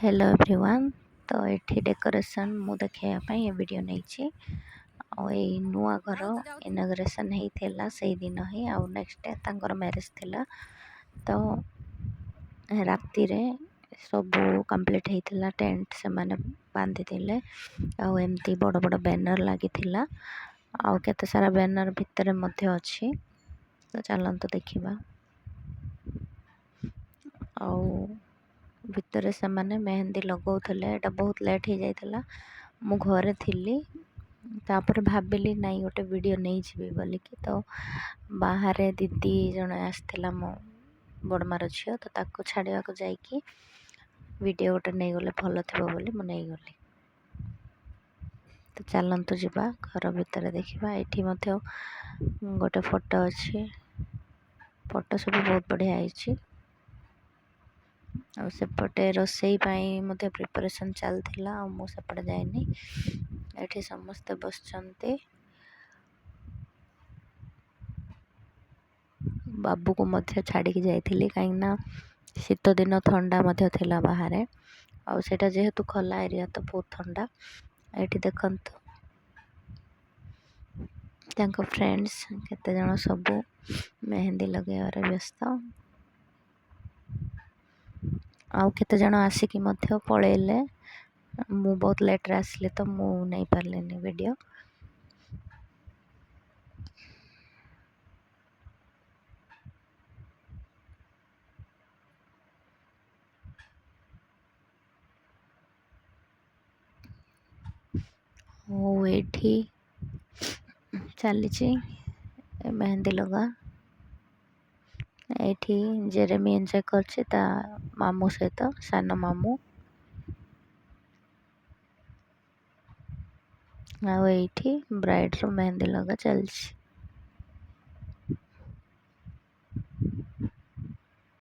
Hello everyone. तो ये decoration मु देखा ये वीडियो नहीं नुआ घर इनाग्रेशन होता से दिन ही आउ नेक्स्ट डे तांकर मैरिज थिला। तो राति रे सब कंप्लीट होता टेंट से माने बांधी थिले आउ एमती बड़ बड़ बैनर लगी थिला आउ केते सारा बैनर भितर मध्य अच्छी। तो चलते देखा आउ भितर से माने मेहंदी लगाउथले। एटा बहुत लेट हो जाइतला मु घरे थिली तापर भाबिली नहीं गोटे वीडियो नहीं जीवी बोली कि। तो बाहर दीदी जने आसथिला मो बड़मार झियो तो ताको छाड़िया को जाइकी वीडियो गोटे नहीं गले भल थिबो बोली मु नहीं गली। तो चलंतु जीवा घर भितर देखिबा। एठी मध्य गोटे फोटो अछि, फोटो सब बहुत बढ़िया आइछि। आ सेपटे रोसई मध्य प्रिपरेशन चलथिला आ मु सेपटे जाइनी। एठी समस्त बसचंती बाबू को मध्य छाड़ी के जाइथिली काई ना शीत दिन ठंडा मध्य थिला बाहर आ सेटा जेहेतु खोला एरिया तो बहुत ठंडा। एठी देखंतु तांको फ्रेंड्स केते जण सब मेहंदी लगेबार व्यस्त आउ केते जण आसिकी मध्य पळेले। मु बहुत लेट रे आसले तो मु नहीं पारलेनी वीडियो। एठी चली मेहंदी लगा एठी जेरेमी एंजॉय करछि ता मामू सहित सान मामू आ एठी ब्राइड रो मेहंदी लगा चलछि।